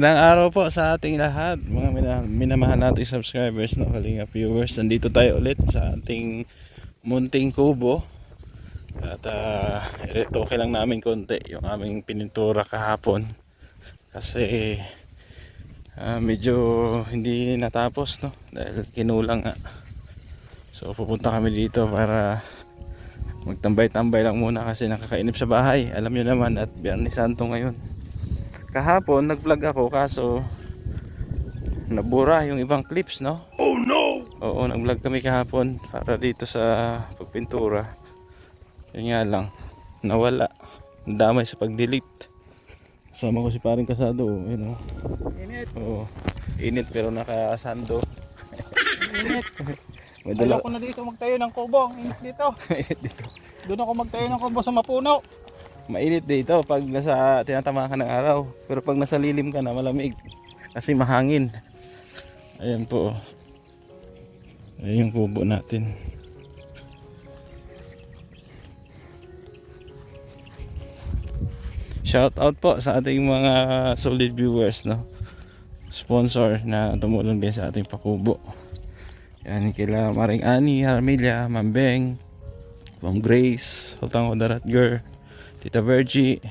Magandang araw po sa ating lahat, mga minamahal nating subscribers, no, Kalingap viewers. Nandito tayo ulit sa ating munting kubo. At okay lang namin konti yung aming pinintura kahapon. Kasi medyo hindi natapos, no, dahil kinulang nga. So pupunta kami dito para magtambay-tambay lang muna kasi nakakainip sa bahay. Alam nyo naman at Biyernes Santo ngayon. Kahapon nag-vlog ako kaso nabura yung ibang clips, no? Oh no! Oo, nag-vlog kami kahapon para dito sa pagpintura. Yun nga lang, nawala. Damay sa pag-delete. Kasama ko si paring Kasado, yun, oh. Init. Oo, init pero nakasando. Init. May Ayaw dala. ko na dito magtayo ng kubo. Init dito. Dito. Doon ako magtayo ng kubo sa mapuno. Mainit dito pag nasa tinatamaan ka ng araw, pero pag nasa lilim ka na malamig kasi mahangin. Ayan po, oh. Ayan yung kubo natin. Shout out po sa ating mga solid viewers, no, sponsor na tumulong din sa ating pakubo. Yan kila Maring Ani, Harmelia, Mambeng, Ma'am Grace, Sultan Odaratger, Tita Virgie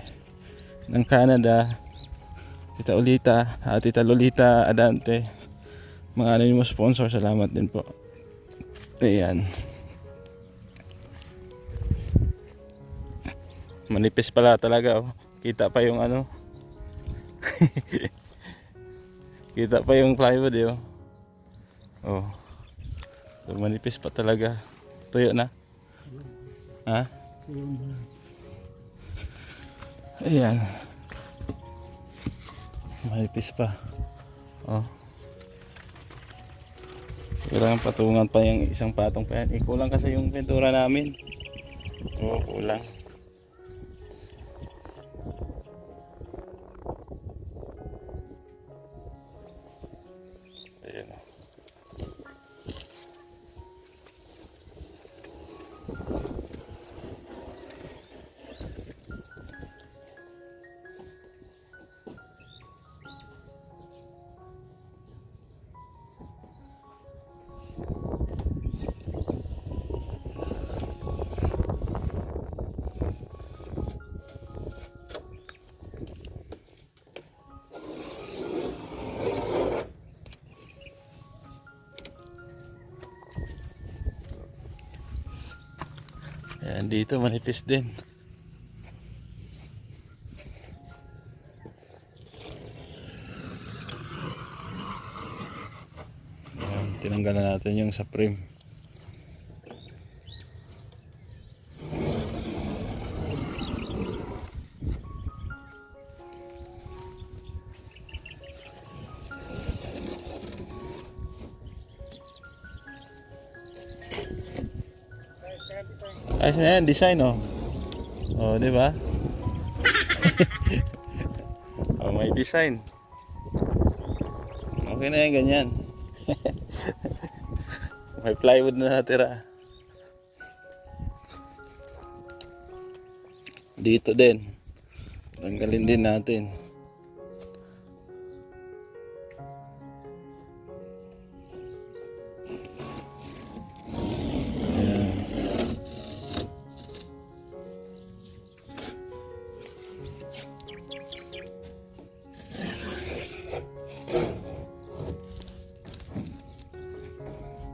ng Canada, Tita Olita, Tita Lolita Adante, mga anonymous sponsor, salamat din po. Ayan, manipis pala talaga, oh. Kita pa yung ano kita pa yung plywood, eh, oh. So, manipis pa talaga. Tuyo na. Ha? Ayan, manipis pa, oh. Kailangan patungan pa yung isang patong pa yan. Kulang kasi yung pintura namin. Oo, kulang. Ayan, oh. Ayan, dito manipis din. Ayan, tinanggalan natin yung sa frame. Ayos na yan, design, oh. Oh, di ba? Oh, may design. Okay na yan, ganyan. May plywood na natira. Dito din. Tanggalin din natin.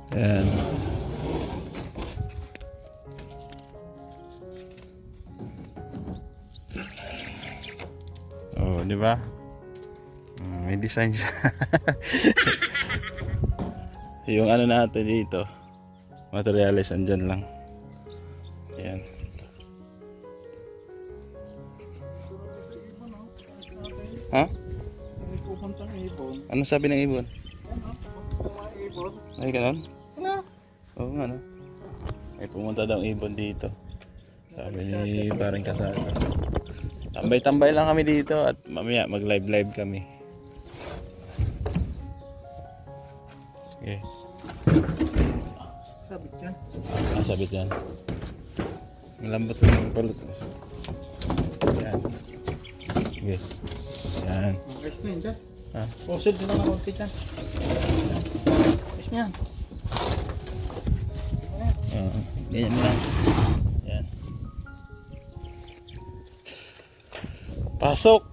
Ayan. Oh, di ba? May design siya. Yung ano natin dito, materials andyan lang. Ayan. Ha? May pupuntang ibon. Ano sabi ng ibon? Ibon? Ay, ganon? Wala. Oo nga, no? May pumunta daw ibon dito. Sabi ni parang Kasado. Tambay-tambay lang kami dito at mamaya mag-live kami. Okay. Sabit yan. Sabit yan. Malambot yung palot. Yan. Okay. Yan. Ayos na yun dyan. Ah. Pusod din na ng konti dyan. Ayos niyan. Ganyan mo lang. Yan. Pasok!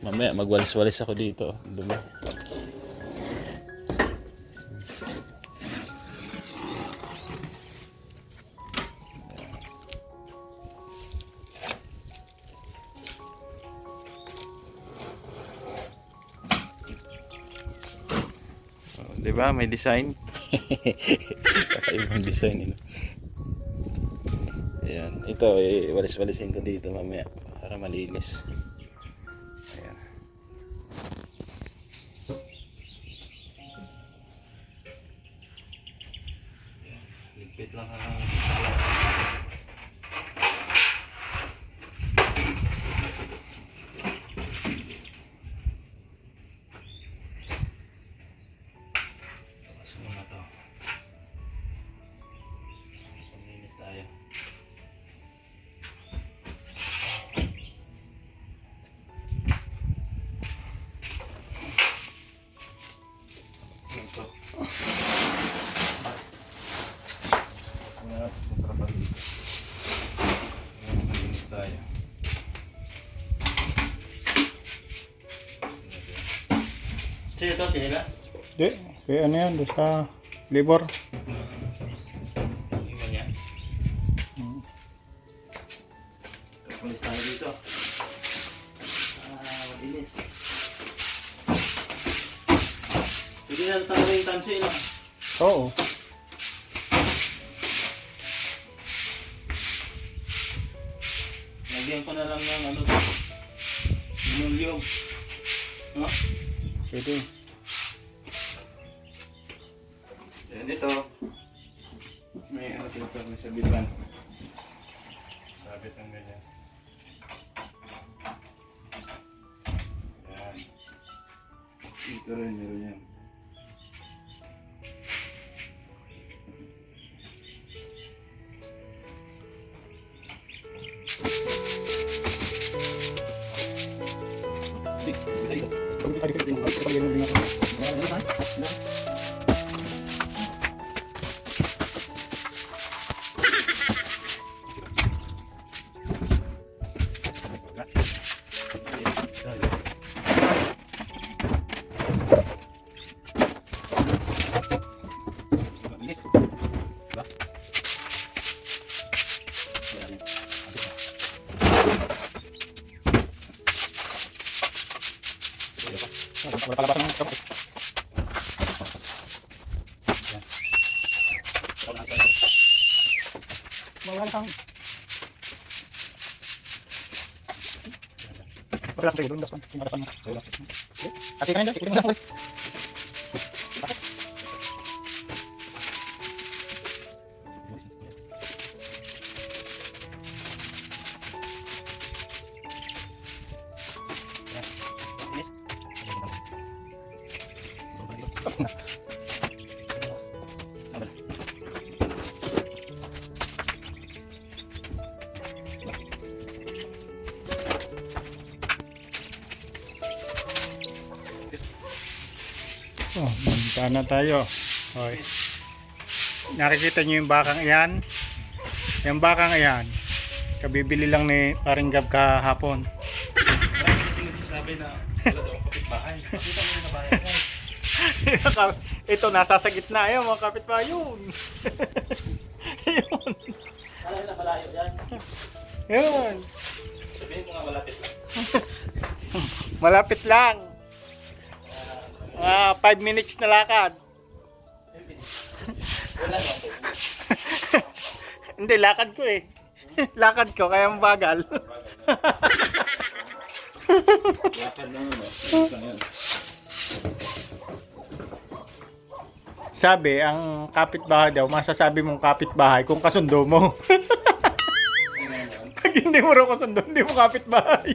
Mamaya magwalis-walis ako dito. Dumi. Di ba? May design. Kakaibang design nila. Ayan. Ito, walis-walisin ko dito mamaya para malinis. Ayan. Ligpit lang ang muna to. Pag-linis tayo. Ito. Pag-linis tayo. Sino ito? Sino na? Di, kaya ano yan, doon sa labor. Iwan niya. Kapulis tayo dito. Madinis. Hindi na tayo yung tansi lang. Oo. Lagyan ko na lang ng ano to. Linoleum. No? Pwede. Then dito. May ano dito. May sabitan. Sabit ang ganyan. Yan. Dito rin meron yan. Mawala kang. Wala tayo doon, das man. Tingnan mo. Ati ka na dyan, ikutin mo lang. Oh, punta na tayo. Okay. Nakikita niyo yung bakang iyan? Yung bakang iyan, kabibili lang ni Paring Gab kahapon. Marami kasi nagsasabi na wala daw ang kapitbahay. Pakita mo yung nabayan mo. Ito, nasa sa gitna. Ayun, mga kapitbahay yun. Ayun. Alam na malayo yan. Ayun. Sabihin mo nga malapit lang. Malapit lang. 5 minutes na lakad. Wala lang po. Hindi, lakad ko eh. Lakad ko, kaya mabagal. Lakad lang ano. Yan. Sabi, ang kapitbahay daw, masasabi mong kapitbahay kung kasundo mo. Pag hindi mo raw kasundo, hindi mo kapitbahay.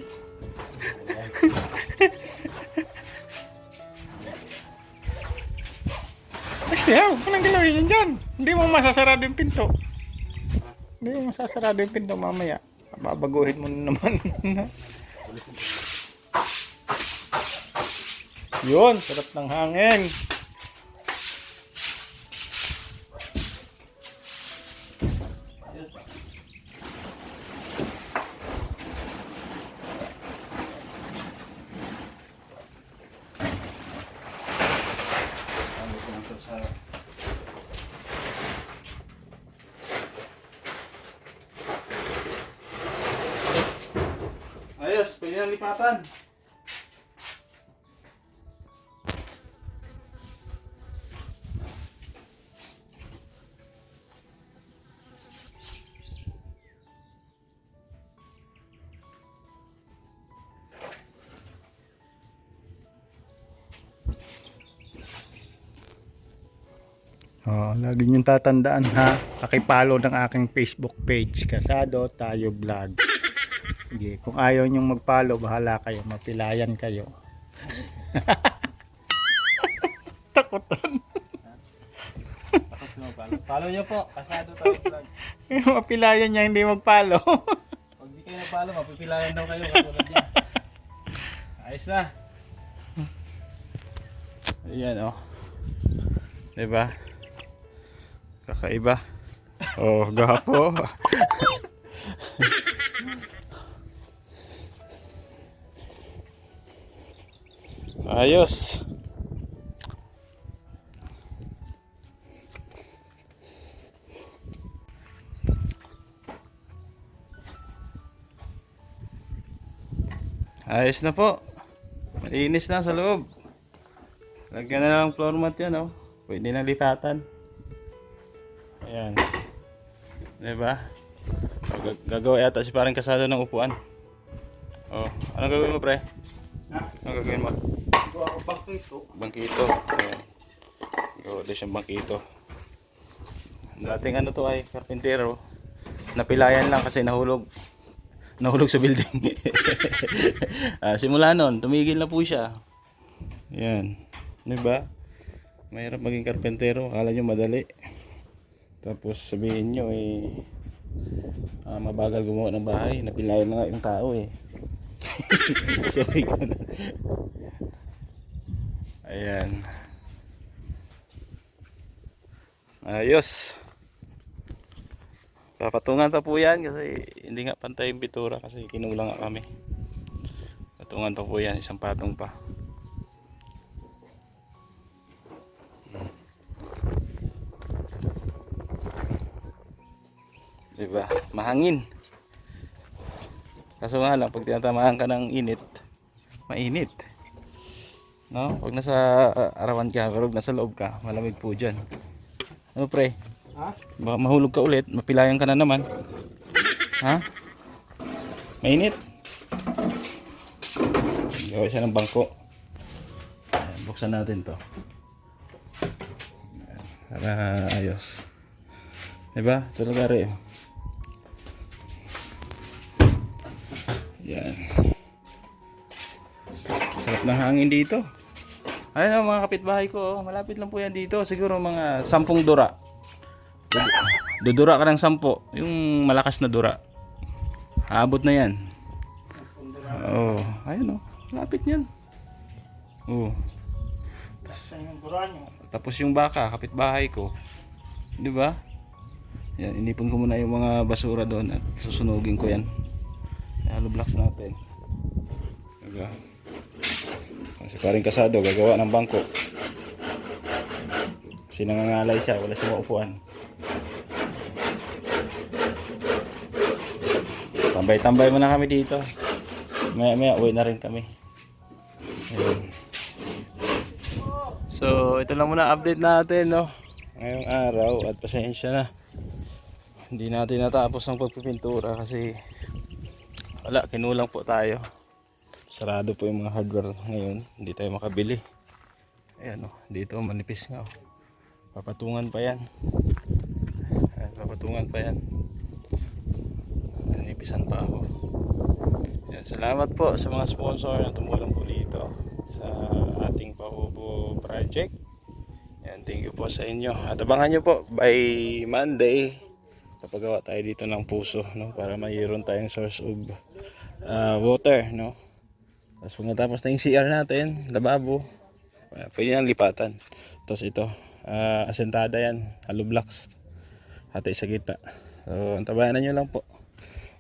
Kaya, huwag mo nang galawin yan dyan. Hindi mo masasarado yung pinto. Hindi mo masasarado yung pinto mamaya. Babaguhin mo na naman. Yun, sarap ng hangin. Ayos, pwede na lipatan. Oh, lagi niyong tatandaan ha. Pakipollow ng aking Facebook page, Kasado Tayo Vlog. Sige, kung ayaw niyong mag-follow, bahala kayo, mapilayan kayo. Takutan. Follow nyo po, Kasado Tayo Vlog. Mapilayan niya hindi mag-follow. Pag di kayo na-follow, mapipilayan daw kayo katulad niya. Ayos na. Ayan oh. Diba? Kakaiba. Oh, gapo. Ayos. Ayos na po. Malinis na sa loob. Lagyan na lang floor mat yan oh. Pwede na lipatan. Ayan. Diba? Gagawa yata si parang Kasado ng upuan. Oh, anong gagawin mo pre? Anong gagawin mo? Gawa ko bangkito. Bangkito. Ayan. Gawa doon siyang bangkito. Dating ano to ay karpintero. Napilayan lang kasi nahulog. Nahulog sa building. Simula nun, tumigil na po siya. Ayan. Diba? Mahirap maging karpentero. Akala nyo madali. Tapos sabihin nyo mabagal gumawa ng bahay. Napilayan na nga yung tao eh. Sorry ka na. Ayan. Ayos. Papatungan pa po yan kasi hindi nga pantay yung bitura kasi kinulang nga kami. Patungan pa po yan, isang patong pa. Diba? Mahangin. Kaso nga lang, pag tinatamaan ka ng init, mainit. No? Pag nasa arawan ka, pero nasa loob ka, malamig po dyan. Ano pre? Ha? Baka mahulog ka ulit, mapilayan ka na naman. Ha? Mainit. Gawa siya ng bangko. Ayan, buksan natin to. Ayan, para ayos. Diba? Ito lugar eh. Yan. Sarap ng hangin dito. Ayun mga kapitbahay ko, malapit lang po yan dito. Siguro mga 10 dura. Dudura ka ng 10, yung malakas na dura. Aabot na yan. Oh, ayun oh, malapit yan. Oh. Tapos yung baka, kapitbahay ko. 'Di ba? Yan, inipon ko muna yung mga basura doon at susunugin ko yan. Hollow blocks natin. Diba? Kasi paring Kasado gagawa ng bangko. Kasi nangangalay siya, wala siyang maupuan. Tambay-tambay muna kami dito. Maya uwi na rin kami. Ayun. So ito lang muna update natin no. Ngayong araw at pasensya na. Hindi natin natapos ang pagpipintura kasi wala, kinulang po tayo. Sarado po yung mga hardware ngayon. Hindi tayo makabili. Ayan o, dito manipis nga o. Papatungan pa yan. Ayan, papatungan pa yan. Nanipisan pa ako. Ayan, salamat po sa mga sponsor na tumulong po dito sa ating Pahubo project. Ayan, thank you po sa inyo. At abangan nyo po by Monday kapagawa tayo dito ng puso, no? Para mayroon tayong source of water, no? Tapos pag natapos na yung CR natin, lababo, Pwede nang lipatan. Tapos ito, asentada yan, hollow blocks. Hati sa gitna. So, antabayanan nyo lang po.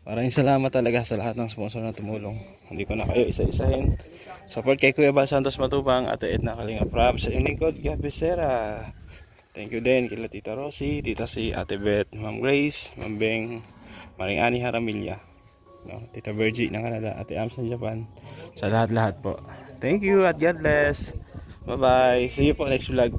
Maraming salamat talaga sa lahat ng sponsor na tumulong. Hindi ko na kayo isa-isahin. Support kay Kuya Bal Santos Matubang, Ate Edna Kalinga Prab, sa inyong lingkod, Gab Becerra. Thank you din kila Tita Rosie, Tita si Ate Beth, Ma'am Grace, Ma'am Beng, Maring Ani Haramilya, no, Tita Virgie ng Canada, Ate Ams ng Japan. Sa lahat-lahat po. Thank you at God bless. Bye-bye. See you po next vlog.